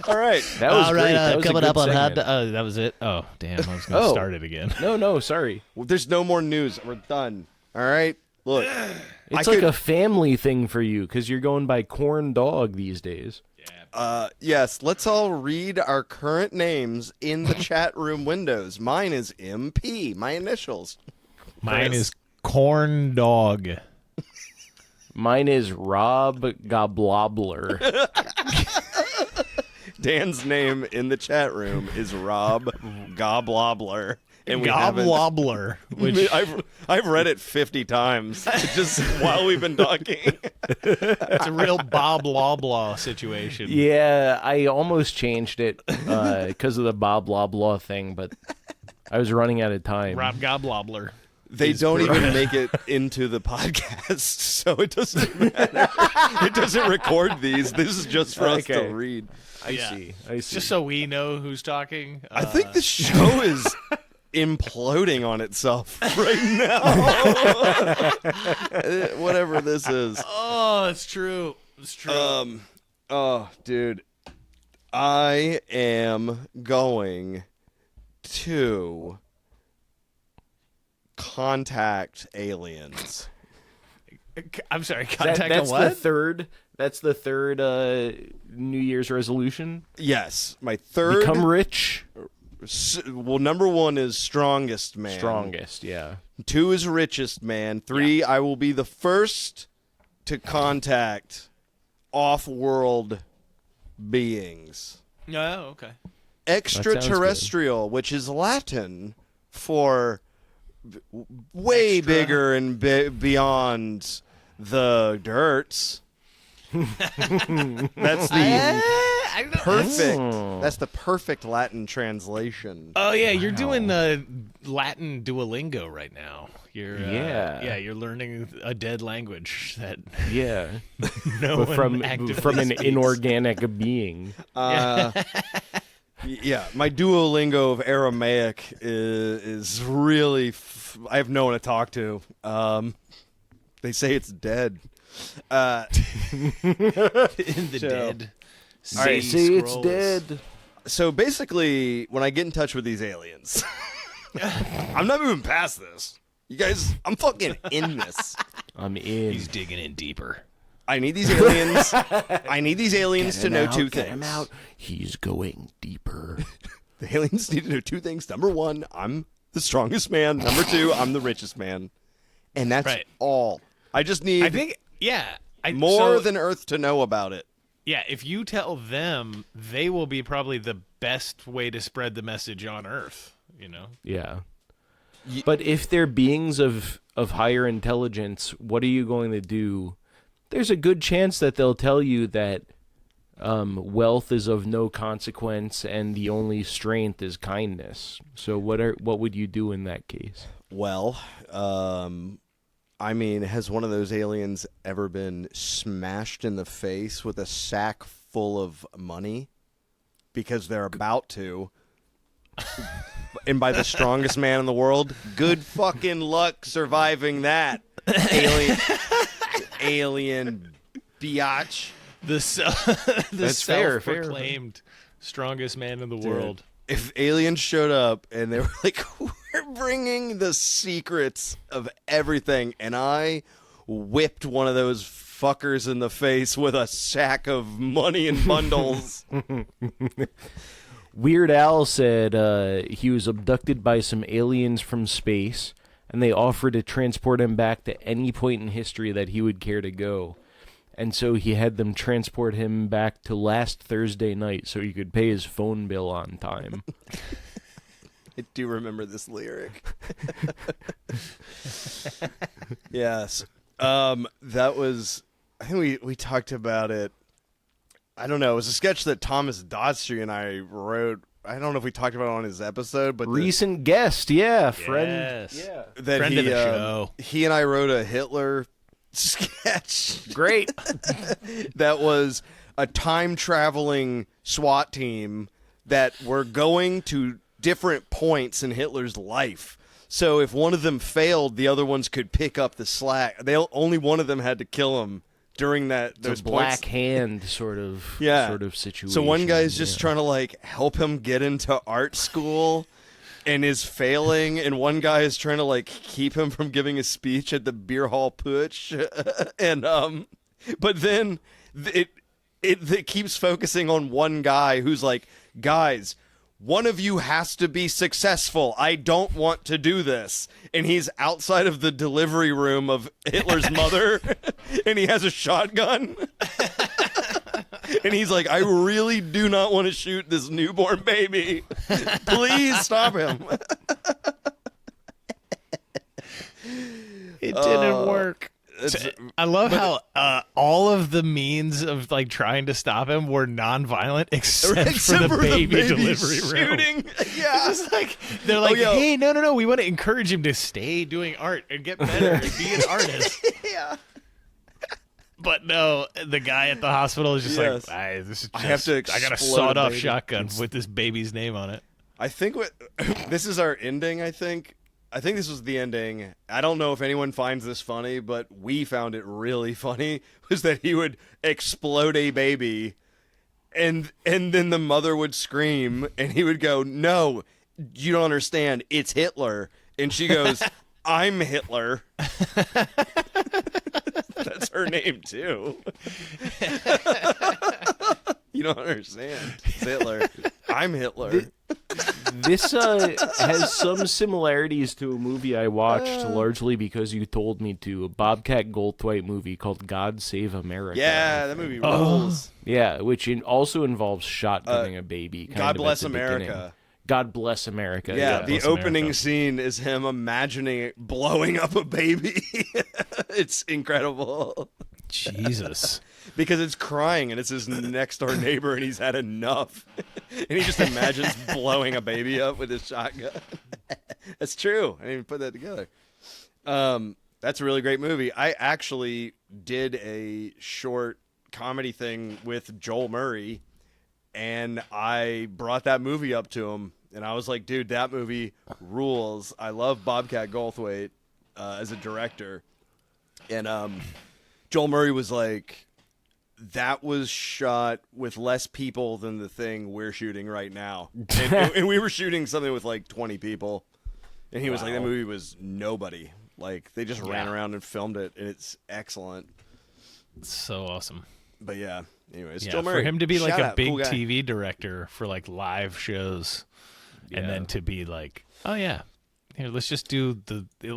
All right. That was All great. right, That was a coming good up on segment. that was it. Oh, damn! I was gonna Oh. start it again. No, sorry. Well, there's no more news. We're done. All right. Look, It's I like could- a family thing for you because you're going by corn dog these days. yes, let's all read our current names in the chat room windows. Mine is MP, my initials. Mine Chris. is corn dog. Mine is Rob Goblobler. Dan's name in the chat room is Rob Goblobler. And we haven't- Goblobler, which I've read it 50 times just while we've been talking. it's a real Bob Loblaw situation. Yeah, I almost changed it because of the Bob Loblaw thing, but I was running out of time. Rob Goblobler. They don't even make it into the podcast, so it doesn't matter. It doesn't record these. This is just for us to Okay. read. I see. Just so we know who's talking. I think the show is imploding on itself right now. Whatever this is. Oh, it's true. It's true. Oh, dude. I am going to contact aliens. I'm sorry. Contact that's a what? the third. That's the third New Year's resolution. Yes, my third. Become rich. Well, number one is strongest man. Strongest, yeah. 2 is richest man. 3, I will be the first to contact off-world beings. Oh, okay. Extraterrestrial, which is Latin for way Extra. bigger and beyond the dirts. That's the I don't know. perfect. Oh. That's the perfect Latin translation. Oh yeah, you're doing Latin Duolingo right now. You're Yeah. you're learning a dead language that Yeah. no But one from actively an speaks. inorganic being. Yeah, my Duolingo of Aramaic is really. I have no one to talk to. They say it's dead. in the So- dead. All right, sea Say it's scrolls. dead. So basically, when I get in touch with these aliens, I'm not moving past this. You guys, I'm fucking in this. I'm in. He's digging in deeper. I need these aliens. I need these aliens to know two Get things. him out. He's going deeper. The aliens need to know two things. Number one, I'm the strongest man. Number two, I'm the richest man. And that's Right. all. I just need I think more than Earth to know about it. Yeah, if you tell them, they will be probably the best way to spread the message on Earth, you know? Yeah. But if they're beings of higher intelligence, what are you going to do? There's a good chance that they'll tell you that wealth is of no consequence and the only strength is kindness. So what would you do in that case? Well, I mean, has one of those aliens ever been smashed in the face with a sack full of money? Because they're about to. And by the strongest man in the world, good fucking luck surviving that. Alien biatch. The That's fair, self-proclaimed strongest man in the world. If aliens showed up and they were like, we're bringing the secrets of everything, and I whipped one of those fuckers in the face with a sack of money and bundles. Weird Al said he was abducted by some aliens from space, and they offered to transport him back to any point in history that he would care to go. And so he had them transport him back to last Thursday night so he could pay his phone bill on time. I do remember this lyric. Yes. That was, I think we talked about it. I don't know. It was a sketch that Thomas Dodstry and I wrote. I don't know if we talked about it on his episode, but Recent guest, yeah, friend. Yes. Yeah. that Friend he, of the show. he and I wrote a Hitler sketch Great. that was a time traveling SWAT team that were going to different points in Hitler's life. So if one of them failed, the other ones could pick up the slack. Only one of them had to kill him during those Black points. Hand sort of situation. So one guy's just trying to like help him get into art school and is failing, and one guy is trying to like keep him from giving a speech at the beer hall putsch. And but then it keeps focusing on one guy who's like, guys, one of you has to be successful. I don't want to do this. And he's outside of the delivery room of Hitler's mother, and he has a shotgun. And he's like, I really do not want to shoot this newborn baby. Please stop him. It didn't work. I love how all of the means of like trying to stop him were non-violent except for the baby delivery shooting. room. Yeah. It's like they're like, hey, no, we want to encourage him to stay doing art and get better and be an artist. Yeah. But no, the guy at the hospital is just Yes. like, this is I have to I got a explode sawed-off baby. shotgun with this baby's name on it. I think this is our ending, I think. I think this was the ending. I don't know if anyone finds this funny, but we found it really funny, was that he would explode a baby and then the mother would scream and he would go, no, you don't understand. It's Hitler. And she goes, I'm Hitler. That's her name too. You don't understand. It's Hitler. I'm Hitler. This has some similarities to a movie I watched largely because you told me to, a Bobcat Goldthwait movie called God Save America. Yeah, that movie rules. Yeah, which also involves shotgunning a baby. Kind God of Bless at the America. beginning. God Bless America. Yeah, God the Bless opening America. scene is him imagining it blowing up a baby. It's incredible. Jesus. Because it's crying and it's his next door neighbor and he's had enough. And he just imagines blowing a baby up with his shotgun. That's true. I didn't even put that together. That's a really great movie. I actually did a short comedy thing with Joel Murray, and I brought that movie up to him. And I was like, dude, that movie rules. I love Bobcat Goldthwait as a director. And Joel Murray was like, that was shot with less people than the thing we're shooting right now. And we were shooting something with like 20 people. And he was like, that movie was nobody. Like, they just ran around and filmed it, and it's excellent. So awesome. But yeah, anyways, Yeah, Joel Murray. for him to be like shout a out, big cool guy. TV director for like live shows, and then to be like, oh yeah, here, let's just do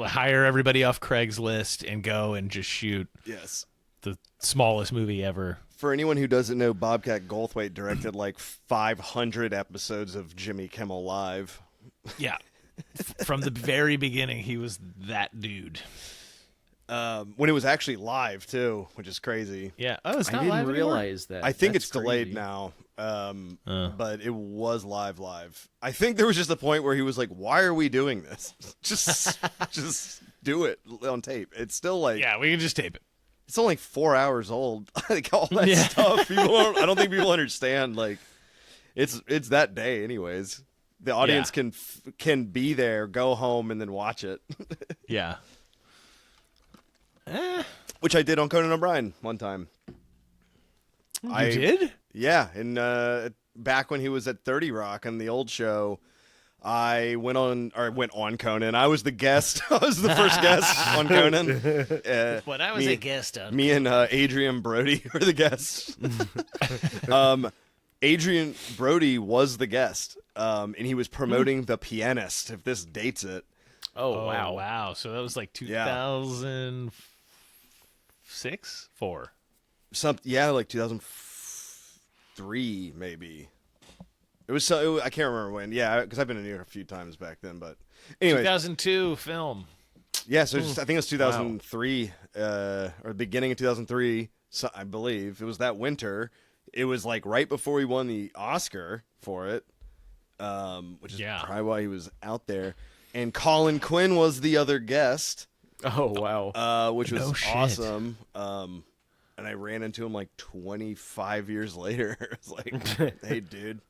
hire everybody off Craigslist and go and just shoot Yes. the smallest movie ever. For anyone who doesn't know, Bobcat Goldthwait directed like 500 episodes of Jimmy Kimmel Live. Yeah. From the very beginning, he was that dude. When it was actually live, too, which is crazy. Yeah. Oh, it's I not didn't live anymore? realize that. I think That's it's delayed crazy. now, but it was live. I think there was just a point where he was like, why are we doing this? just do it on tape. It's still like, Yeah, we can just tape it. it's only 4 hours old. Like all that stuff. I don't think people understand. Like, it's that day anyways. The audience can be there, go home, and then watch it. Yeah. Which I did on Conan O'Brien one time. You did? Yeah, and back when he was at 30 Rock on the old show, I went on Conan. I was the guest. I was the first guest on Conan. When I was a guest on Me and Adrian Brody were the guests. Adrian Brody was the guest, and he was promoting The Pianist, if this dates it. Oh, wow. Wow. So that was like 2006? 4. Like 2003 maybe. It was I can't remember when. Yeah, because I've been in New York a few times back then. But anyway, 2002 film. yeah. So I think it was 2003 or the beginning of 2003. So I believe it was that winter. It was like right before he won the Oscar for it, which is probably why he was out there. And Colin Quinn was the other guest. Oh, wow. Which was No shit. awesome. And I ran into him like 25 years later. I was like, hey, dude.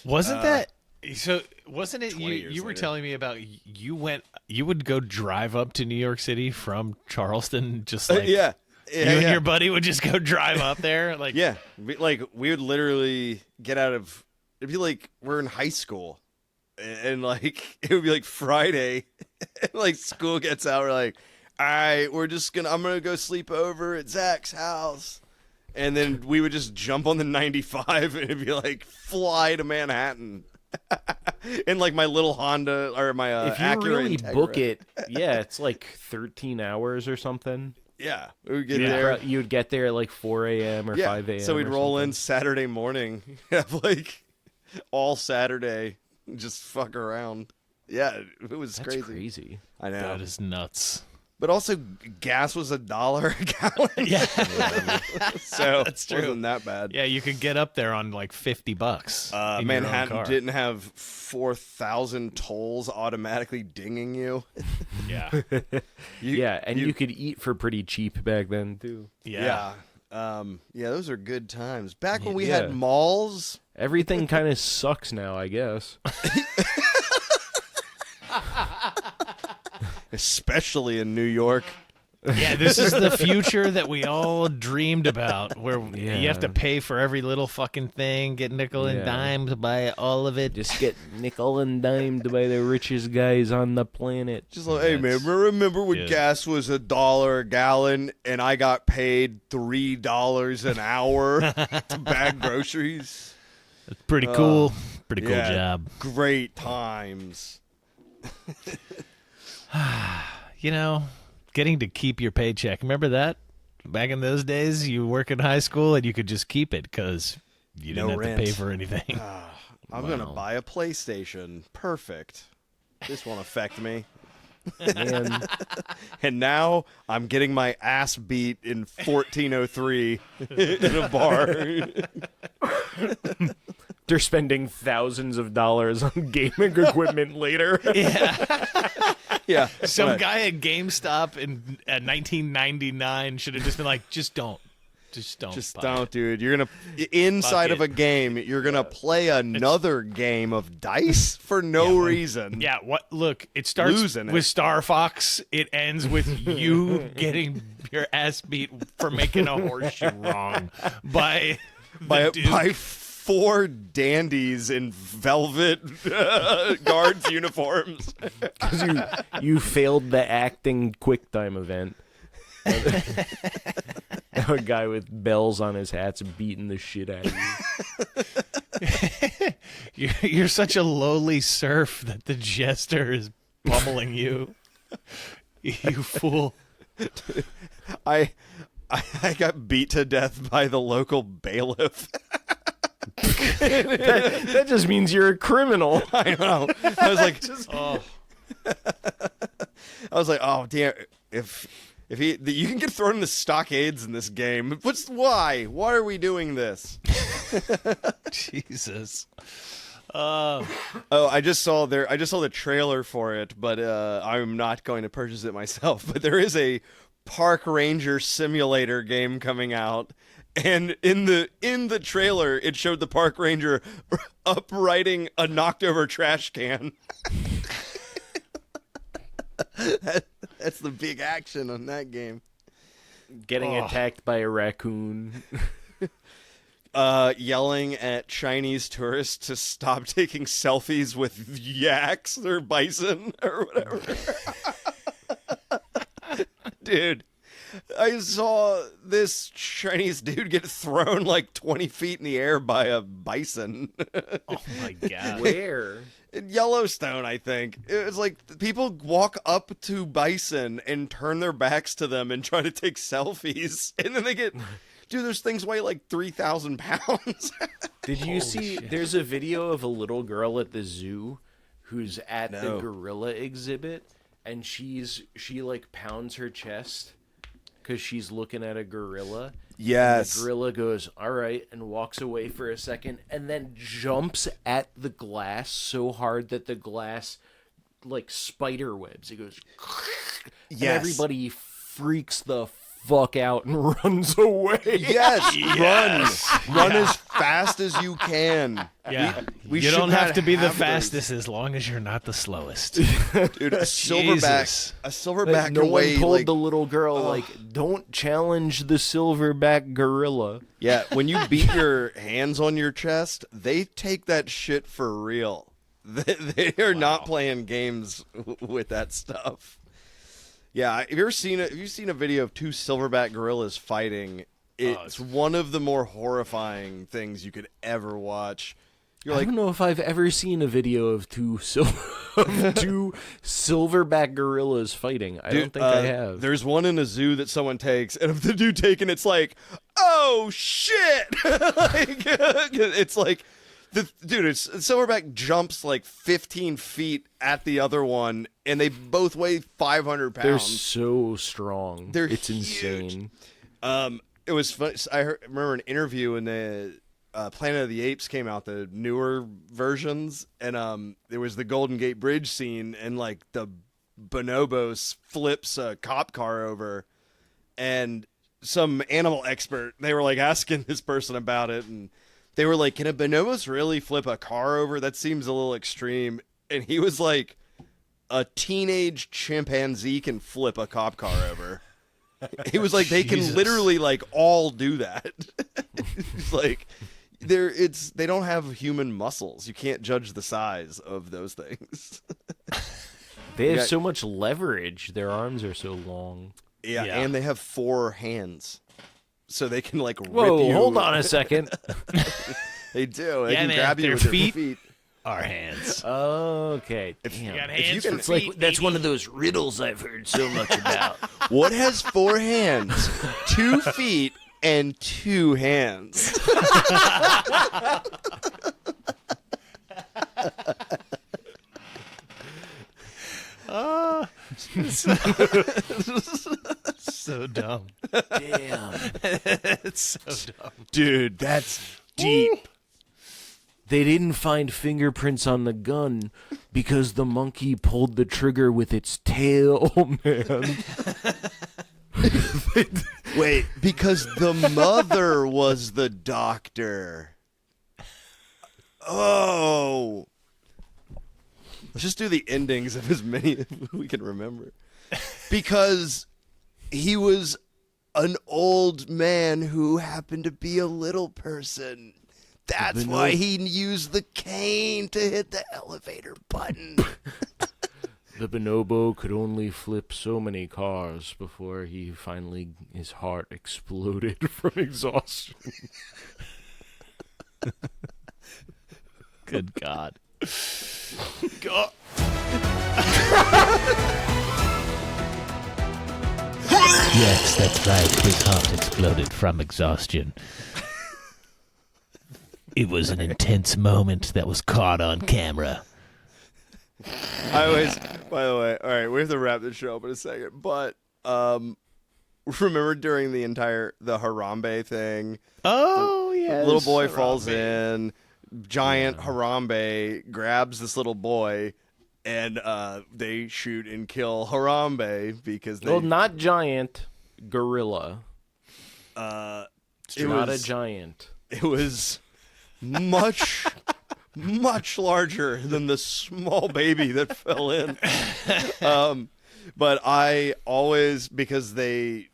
Wasn't that So wasn't it 20 years you were later. telling me about you would go drive up to New York City from Charleston, just like yeah. you and your buddy would just go drive up there, like Yeah, we would literally get out of. It'd be like we're in high school, and like it would be like Friday, and like school gets out. We're like, all right, I'm gonna go sleep over at Zach's house, and then we would just jump on the 95 and it'd be like fly to Manhattan, in like my little Honda or my If you Acura really Integra. book it, yeah, it's like 13 hours or something. Yeah, we would get there. You'd get there at like 4 a.m. or Yeah, 5 a.m. so we'd or roll in something. Saturday morning, have like all Saturday, just fuck around. Yeah, it was That's crazy. I know, that is nuts. but also gas was $1 a gallon. Yeah, So That's true. it wasn't that bad. yeah, you could get up there on like $50. in your own Manhattan car. didn't have 4,000 tolls automatically dinging you. Yeah, Yeah, and you could eat for pretty cheap back then too. yeah. Yeah, those are good times. Back when we Yeah. had malls. Everything kind of sucks now, I guess. Especially in New York. Yeah, this is the future that we all dreamed about, where you have to Yeah. pay for every little fucking thing, get nickel and Yeah. dime to buy all of it. Just get nickel and dimed by the richest guys on the planet. Just like, hey, man, remember when Yeah. gas was $1 a gallon and I got paid $3 an hour to bag groceries? It's pretty cool. Pretty cool Yeah, job. Great times. You know, getting to keep your paycheck. Remember that? Back in those days, you work in high school and you could just keep it because you didn't No have rent. to pay for anything. I'm going to buy a PlayStation. Perfect. This won't affect me. Man, And now I'm getting my ass beat in 1403 in a bar. they're spending thousands of dollars on gaming equipment later. Yeah. Some Right. guy at GameStop in 1999 should have just been like, just don't. Just don't. Just buy don't, it. dude. You're gonna inside Fuck of a it. game. You're gonna play another game of dice for no reason. Yeah, what? Look, it starts Losing it. with Star Fox. It ends with you getting your ass beat for making a horseshoe wrong by the Duke. by 4 dandies in velvet guards uniforms. Because you failed the acting QuickTime event. A guy with bells on his hats beating the shit out of you. You're such a lowly serf that the jester is pummeling you. You fool. I got beat to death by the local bailiff. That just means you're a criminal. I know. I was like, Oh, oh damn! If you can get thrown in the stockades in this game, why? Why are we doing this? Jesus. Oh, I just saw the trailer for it, but I'm not going to purchase it myself. But there is a park ranger simulator game coming out, and in the trailer, it showed the park ranger uprighting a knocked over trash can. That's the big action on that game. Getting attacked by a raccoon. Yelling at Chinese tourists to stop taking selfies with yaks or bison or whatever. Dude, I saw this Chinese dude get thrown like 20 feet in the air by a bison. Oh my God. Where? In Yellowstone, I think. It was like people walk up to bison and turn their backs to them and try to take selfies. And then they get... Dude, those things weigh like 3,000 pounds. Did you see? There's a video of a little girl at the zoo who's at the No. gorilla exhibit, and she like pounds her chest because she's looking at a gorilla. Yes. The gorilla goes, all right, and walks away for a second, and then jumps at the glass so hard that the glass like spider webs. It goes, and Yes. everybody freaks the fuck out and runs away. Yes, run as fast as you can. Yeah, we you don't should have to be the have those. fastest as long as you're not the slowest. Dude. A silverback Like, no can one weigh told like the little girl, like, don't challenge the silverback gorilla. yeah. When you beat your hands on your chest, they take that shit for real. They are not playing games with that stuff. Yeah, have you seen a video of two silverback gorillas fighting? It's one of the more horrifying things you could ever watch. You're I like, don't know if I've ever seen a video of two silverback gorillas fighting. I don't think I have. There's one in a zoo that someone takes, and of the dude taking, it's like, oh shit! Like, it's like, it's silverback jumps like 15 feet at the other one, and they both weigh 500 pounds. They're so strong. It's huge. insane. It was fun. Remember an interview when the Planet of the Apes came out, the newer versions, and there was the Golden Gate Bridge scene, and like the bonobos flips a cop car over, and some animal expert, they were like asking this person about it, and they were like, can a bonobos really flip a car over? That seems a little extreme. And he was like, a teenage chimpanzee can flip a cop car over. He was like, they can literally like all do that. It's like, they don't have human muscles. You can't judge the size of those things. They have so much leverage. Their arms are so long. Yeah, and they have 4 hands. So they can like Whoa, rip you. hold on a second. They do. They Yeah, can man, grab you their with their feet- feet. Our hands. Okay. You Damn. got If you hands can- for it's feet. That's one of those riddles I've heard so much about. What has 4 hands, 2 feet, and 2 hands? So dumb. Damn. It's so dumb. Dude, that's deep. They didn't find fingerprints on the gun because the monkey pulled the trigger with its tail, man. Wait, because the mother was the doctor. Oh. Let's just do the endings of as many as we can remember. Because he was an old man who happened to be a little person. That's why he used the cane to hit the elevator button. The bonobo could only flip so many cars before his heart exploded from exhaustion. Good God. Yes, that's right. His heart exploded from exhaustion. It was an intense moment that was caught on camera. By the way, all right, we have to wrap this show up in a second, but remember during the Harambe thing, Oh, yeah. little boy falls in, giant Harambe grabs this little boy, and they shoot and kill Harambe because they... Well, not giant, gorilla. It Not was- a giant. It was much, much larger than the small baby that fell in. But I always, because they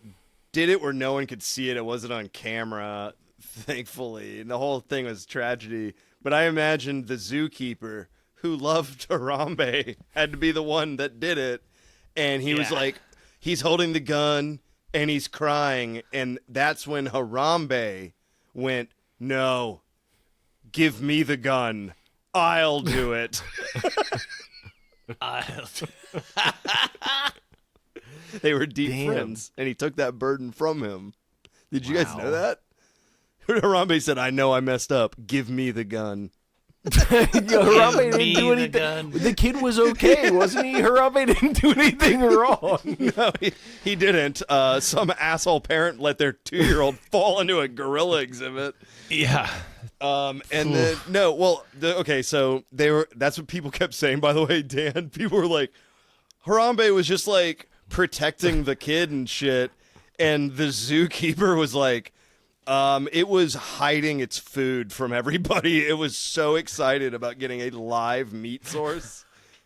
did it where no one could see it, it wasn't on camera, thankfully, and the whole thing was tragedy. But I imagined the zookeeper who loved Harambe had to be the one that did it, and he was like, he's holding the gun and he's crying, and that's when Harambe went, "No, give me the gun. I'll do it." They were deep friends, and he took that burden from him. Did you guys know that? Harambe said, "I know I messed up. Give me the gun." Harambe didn't me do the anything. gun. The kid was okay, wasn't he? Harambe didn't do anything wrong. No, he didn't. Some asshole parent let their 2-year-old fall into a gorilla exhibit. Yeah. And then okay, so that's what people kept saying, by the way, Dan. People were like, Harambe was just like protecting the kid and shit. And the zookeeper was like, it was hiding its food from everybody. It was so excited about getting a live meat source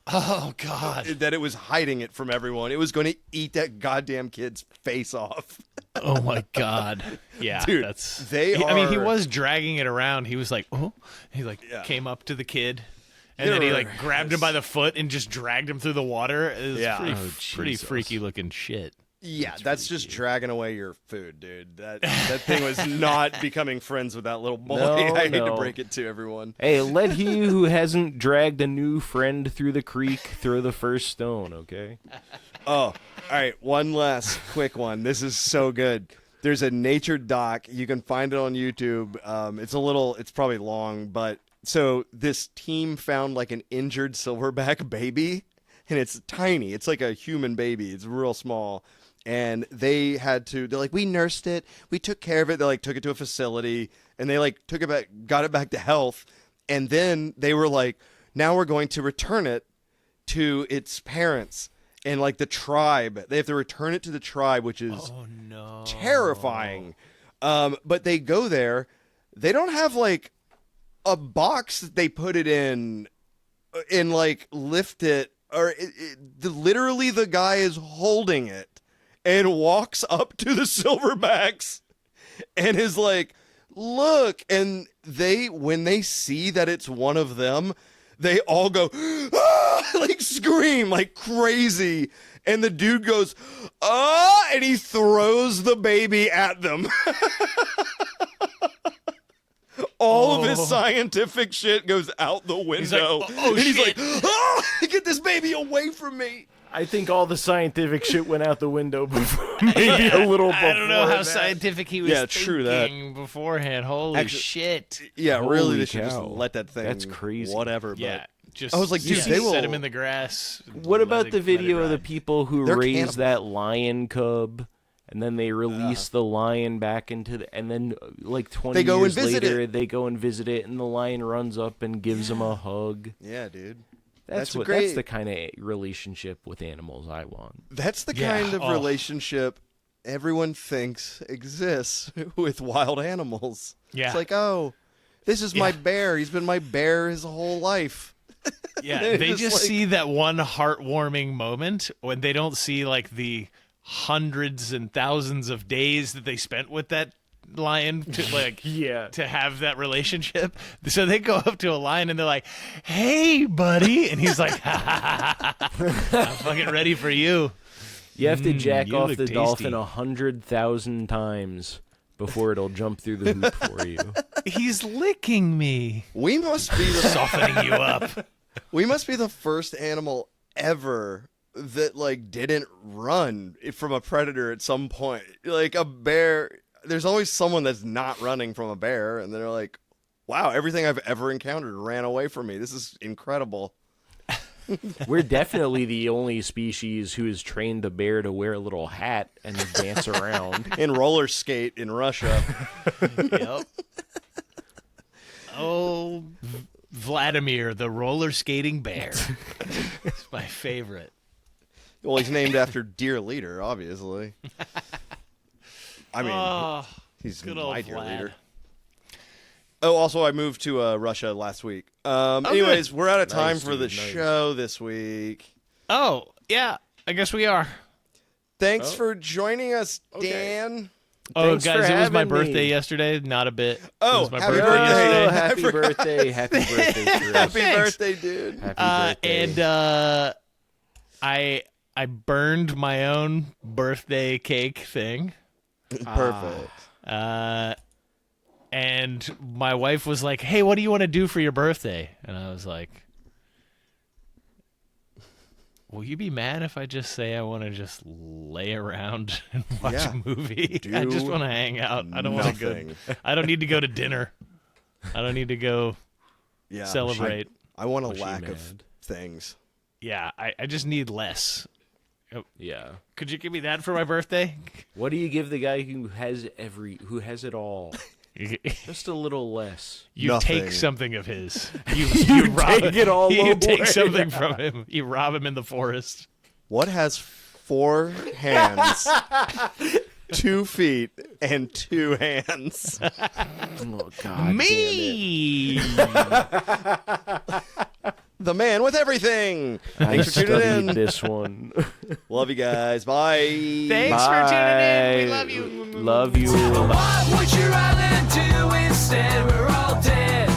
Oh God. that it was hiding it from everyone. It was going to eat that goddamn kid's face off. Oh my God. Yeah, Dude, that's. they I mean, he are- was dragging it around. He was like, oh, he like Yeah. came up to the kid, and They then he were- like grabbed him by the foot and just dragged him through the water. It was Yeah. pretty, Oh, pretty Jesus. freaky looking shit. Yeah, that's just dragging away your food, dude. That thing was not becoming friends with that little boy. No, I hate to no. break it to everyone. Hey, let he who hasn't dragged a new friend through the creek throw the first stone, okay? Oh, all right. One last quick one. This is so good. There's a nature doc. You can find it on YouTube. It's probably long, but so this team found like an injured silverback baby, and it's tiny. It's like a human baby. It's real small. And they're like, we nursed it. We took care of it. They like took it to a facility and they like took it back, got it back to health. And then they were like, now we're going to return it to its parents and like the tribe. They have to return it to the tribe, which is Oh no. terrifying. But they go there. They don't have like a box that they put it in and like lift it, or literally the guy is holding it and walks up to the silverbacks and is like, look. And when they see that it's one of them, they all go, ah! Like scream like crazy. And the dude goes, ah, and he throws the baby at them. All of his scientific shit goes out the window. like, "Oh, and he's shit." like, ah, get this baby away from me. I think all the scientific shit went out the window before, maybe a little before I don't know how that. scientific he was Yeah, true that. thinking beforehand. Holy Actually- shit. Yeah, Holy really, they should just cow. let that thing. That's crazy. Whatever. But Yeah. Just I was like, dude, yeah, they will- set him in the grass. What about let the it video of the ride. people who They're raised cannibals. that lion cub, and then they release the lion back into the, and then like 20 They go and years visit later, it. they go and visit it, and the lion runs up and gives them a hug. Yeah, dude. That's a what. great- That's the kind of relationship with animals I want. That's the Yeah, kind of oh. relationship everyone thinks exists with wild animals. Yeah. It's like, oh, this is my Yeah. bear. He's been my bear his whole life. Yeah, They're they just just like- see that one heartwarming moment when they don't see like the hundreds and thousands of days that they spent with that lion to like Yeah. to have that relationship. So they go up to a lion and they're like, "Hey, buddy," and he's like, "I'm fucking ready for you." You have to jack you off look the tasty. dolphin 100,000 times before it'll jump through the hoop for you. He's licking me, We must be the softening you up. we must be the first animal ever that like didn't run from a predator at some point. Like a bear, there's always someone that's not running from a bear, and they're like, "Wow, everything I've ever encountered ran away from me. This is incredible." We're definitely the only species who has trained a bear to wear a little hat and dance around. In roller skate in Russia. Yep. Oh, Vladimir, the roller skating bear. It's my favorite. Well, he's named after dear leader, obviously. I mean, Oh, he's good my old dear Vlad. leader. Oh, also, I moved to Russia last week. good. Anyways, we're out of time Nice, for the dude, nice. show this week. Oh, yeah. I guess we are. Thanks for joining us, Okay. Dan. Oh, Thanks guys, for it was my having birthday me. yesterday. Not a bit. Oh, it was my happy birthday birthday. yesterday. Oh, happy I forgot. birthday. Happy birthday, Chris. Happy Thanks. birthday, dude. Happy birthday. And I burned my own birthday cake thing. Perfect. And my wife was like, "Hey, what do you want to do for your birthday?" And I was like, "Will you be mad if I just say I want to just lay around and watch Yeah. a movie? I just Do want to hang out. I don't want to go. nothing. I don't need to go to dinner. I don't need to go Yeah. celebrate. I want a Was she lack of mad? things. Yeah, I just need less. Yeah. Could you give me that for my birthday?" What do you give the guy who has it all? Just a little less. You Nothing. take something of his. You rob take it all You take away. something from him. You rob him in the forest. What has 4 hands 2 feet and 2 hands. Oh, God. Me. The man with everything. I Thanks for tuning studied in. this one. Love you guys. Bye. Thanks for tuning in. We Bye. love you. Love you. What would you rather do instead? We're all dead.